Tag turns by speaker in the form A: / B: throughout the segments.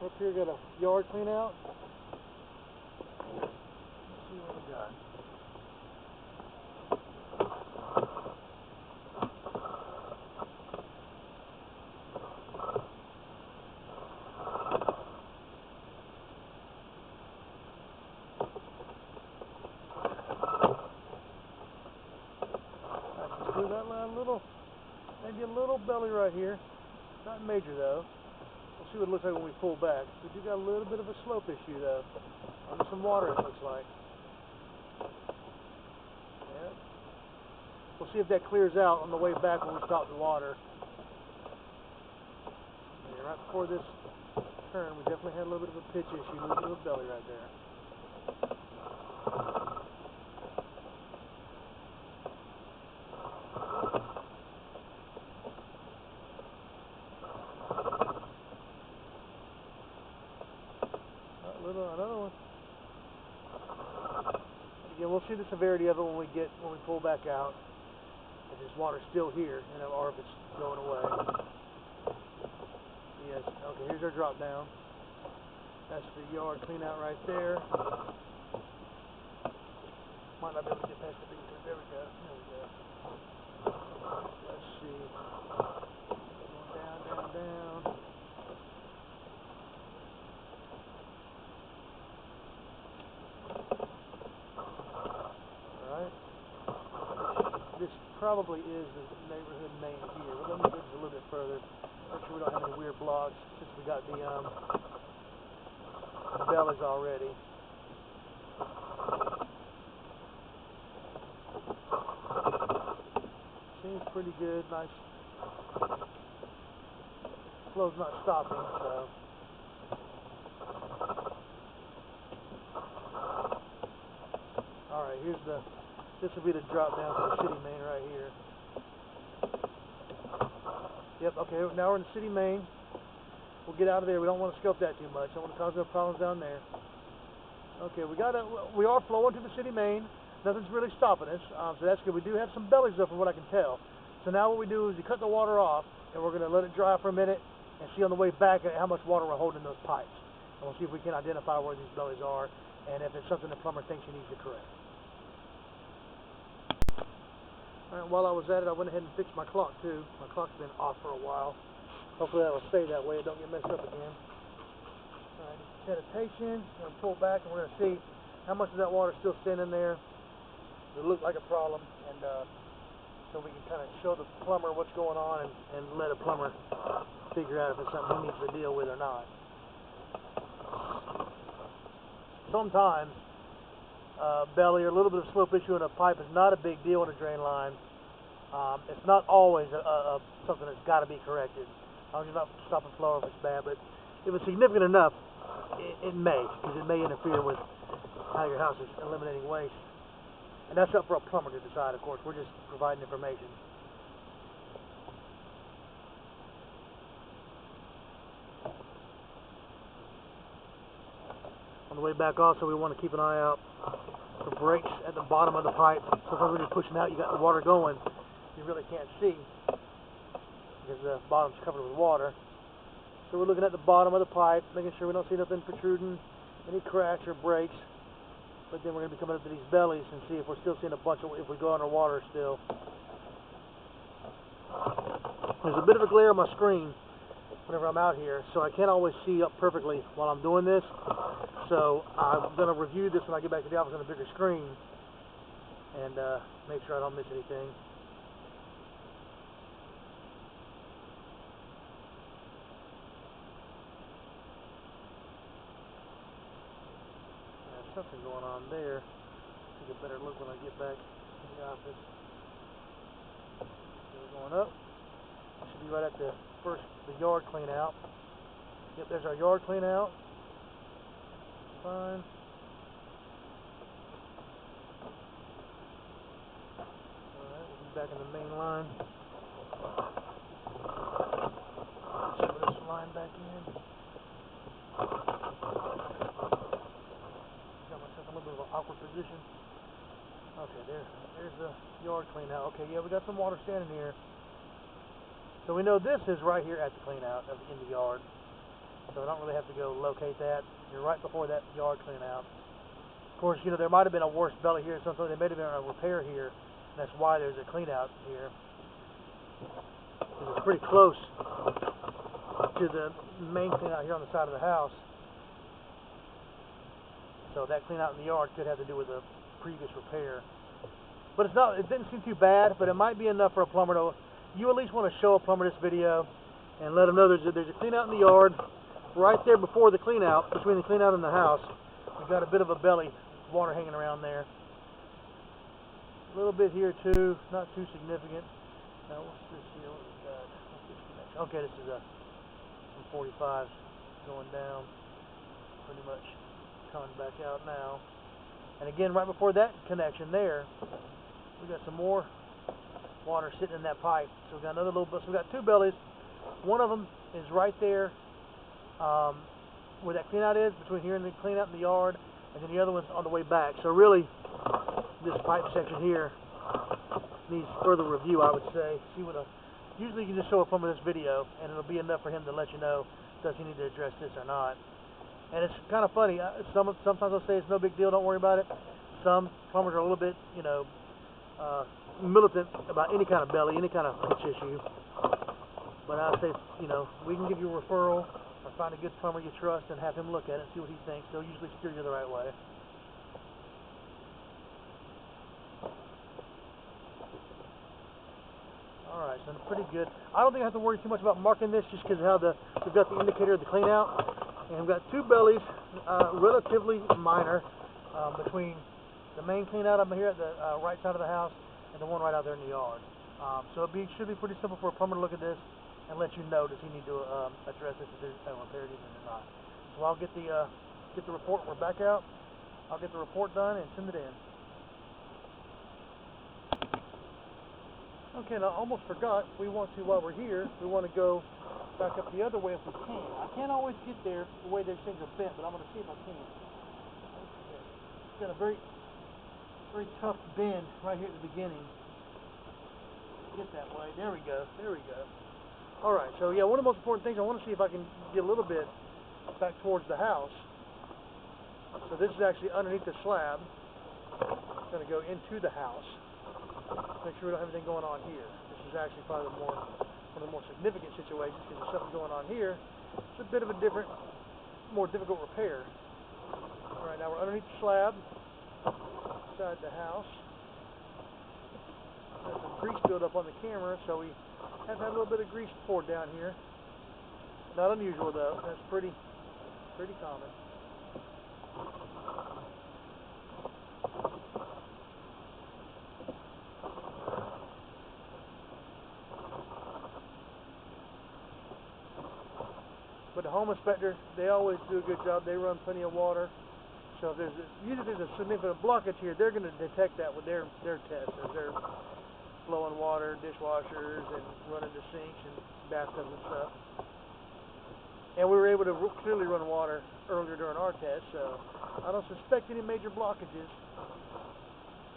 A: Up here, got a yard clean out. Let's see what we got. Through that line, maybe a little belly right here. Not major though. We'll see what it looks like when we pull back. We do got a little bit of a slope issue though. Under some water it looks like. Yeah. We'll see if that clears out on the way back when we stop the water. Yeah, right before this turn we definitely had a little bit of a pitch issue, a little bit of a belly right there. Another one. Again, we'll see the severity of it when we pull back out. If this water's still here, or if it's going away. Yes. Okay. Here's our drop down. That's the yard clean out right there. Might not be able to get past the big turn. There we go. There we go. Let's see. Going down, down, down. This probably is the neighborhood main here. But let me go just a little bit further. Make sure we don't have any weird blocks since we got the bellies already. Seems pretty good. Nice. Flow's not stopping, so. Alright, this will be the drop down to the city main right here. Yep, okay, now we're in the city main. We'll get out of there. We don't want to scope that too much. I don't want to cause no problems down there. Okay, we are flowing to the city main. Nothing's really stopping us, so that's good. We do have some bellies though, from what I can tell. So now what we do is we cut the water off, and we're going to let it dry for a minute and see on the way back how much water we're holding in those pipes. And we'll see if we can identify where these bellies are, and if it's something the plumber thinks he needs to correct. Alright, while I was at it, I went ahead and fixed my clock too. My clock's been off for a while. Hopefully that will stay that way, it don't get messed up again. Alright, sanitation, we're going to pull back and we're going to see how much of that water is still standing there. It looked like a problem, and so we can kind of show the plumber what's going on and let a plumber figure out if it's something he needs to deal with or not. Sometimes belly or a little bit of slope issue in a pipe is not a big deal in a drain line. It's not always something that's got to be corrected. As long as you're not stopping flow if it's bad, but if it's significant enough, it may, because it may interfere with how your house is eliminating waste. And that's up for a plumber to decide, of course. We're just providing information. On the way back also, we want to keep an eye out for breaks at the bottom of the pipe. Sometimes when you're pushing out, you got the water going, you really can't see because the bottom's covered with water. So we're looking at the bottom of the pipe, making sure we don't see nothing protruding, any cracks or breaks. But then we're going to be coming up to these bellies and see if we're still seeing a bunch of, if we go underwater still. There's a bit of a glare on my screen whenever I'm out here, so I can't always see up perfectly while I'm doing this. So I'm going to review this when I get back to the office on a bigger screen and make sure I don't miss anything. Something going on there. Take a better look when I get back in the office. So we're going up. Should be right at the yard clean out. Yep, there's our yard clean out. Fine. Alright, we'll be back in the main line. Shove this line back in. A little bit of an awkward position. Okay, there's the yard clean out. Okay, yeah, we got some water standing here. So we know this is right here at the clean out in the yard. so I don't really have to go locate that. You're right before that yard clean out. Of course, you know, there might have been a worse belly here, something they may have been a repair here, and that's why there's a clean out here. It's pretty close to the main clean out here on the side of the house. So that clean out in the yard could have to do with a previous repair. But it's not, it didn't seem too bad, but it might be enough for a plumber to, you at least want to show a plumber this video and let them know there's a clean out in the yard right there before the clean out, between the clean out and the house. We've got a bit of a belly, water hanging around there. A little bit here too, not too significant. Now what's this here? What we got? What's this connection? Okay, this is some 45s going down, pretty much coming back out now. And again, right before that connection there, we got some more water sitting in that pipe. So we got another little bit. So we got two bellies. One of them is right there where that clean out is, between here and the clean out in the yard, and then the other one's on the way back. So really, this pipe section here needs further review, I would say. See what usually you can just show a plumber this video, and it'll be enough for him to let you know, does he need to address this or not. And it's kind of funny. Sometimes they'll say it's no big deal, don't worry about it. Some plumbers are a little bit, you know, militant about any kind of belly, any kind of pitch issue. But I say, you know, we can give you a referral or find a good plumber you trust and have him look at it and see what he thinks. They'll usually steer you the right way. Alright, so pretty good. I don't think I have to worry too much about marking this just because of how we've got the indicator of the clean out. And we've got two bellies, relatively minor, between the main clean out up here at the right side of the house and the one right out there in the yard. So it should be pretty simple for a plumber to look at this and let you know, does he need to address this, if there's a repair needed or not. So I'll get the report. We're back out. I'll get the report done and send it in. Okay, now I almost forgot, while we're here, we want to go back up the other way if we can. I can't always get there the way these things are bent, but I'm going to see if I can. Okay. It's got a very, very tough bend right here at the beginning. Get that way. There we go. There we go. Alright, so yeah, one of the most important things, I want to see if I can get a little bit back towards the house. So this is actually underneath the slab. It's going to go into the house. Make sure we don't have anything going on here. This is actually probably one of the more significant situations because there's something going on here. It's a bit of a different, more difficult repair. Alright, now we're underneath the slab, inside the house. There's some grease buildup on the camera, so we have had a little bit of grease poured down here. Not unusual though, that's pretty common. But the home inspector, they always do a good job. They run plenty of water. So if usually there's a significant blockage here, they're going to detect that with their tests. As they're flowing water, dishwashers, and running the sinks and bathtubs and stuff. And we were able to clearly run water earlier during our test, so I don't suspect any major blockages.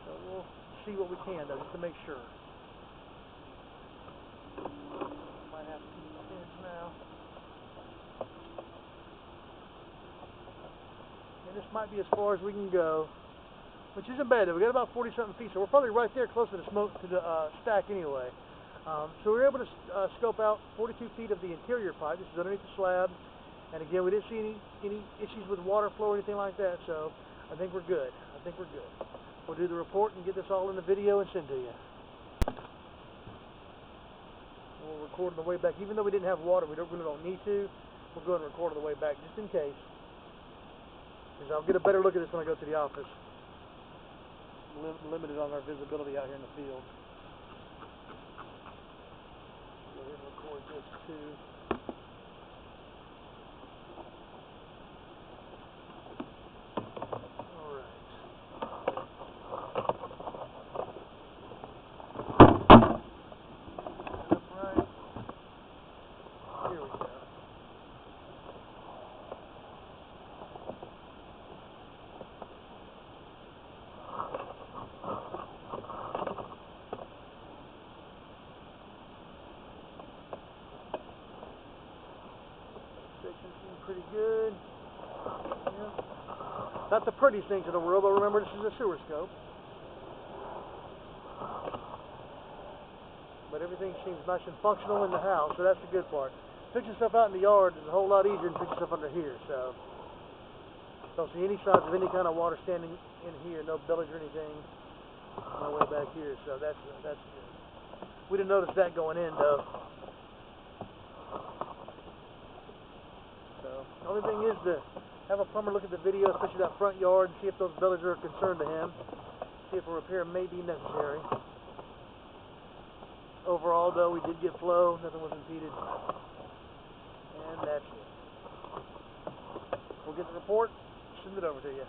A: So we'll see what we can, though, just to make sure. Might have to keep the fence now. And this might be as far as we can go, which isn't bad. We got about 40-something feet, so we're probably right there, close to the stack anyway. So we were able to scope out 42 feet of the interior pipe. This is underneath the slab, and again, we didn't see any issues with water flow or anything like that. So I think we're good. We'll do the report and get this all in the video and send to you. We'll record on the way back, even though we didn't have water. We really don't need to. We'll go and record on the way back just in case. Because I'll get a better look at this when I go to the office. Limited on our visibility out here in the field. Go ahead and record this too. Alright. Right. Here we go. pretty good. Yeah. Not the prettiest things in the world, but remember this is a sewer scope. But everything seems nice and functional in the house, so that's the good part. Fixing stuff out in the yard is a whole lot easier than fixing stuff under here, so. Don't see any signs of any kind of water standing in here, no bilge or anything. No way back here, so that's good. We didn't notice that going in, though. So, the only thing is to have a plumber look at the video, especially that front yard, and see if those bilges are a concern to him. See if a repair may be necessary. Overall, though, we did get flow, nothing was impeded. And that's it. We'll get the report, send it over to you.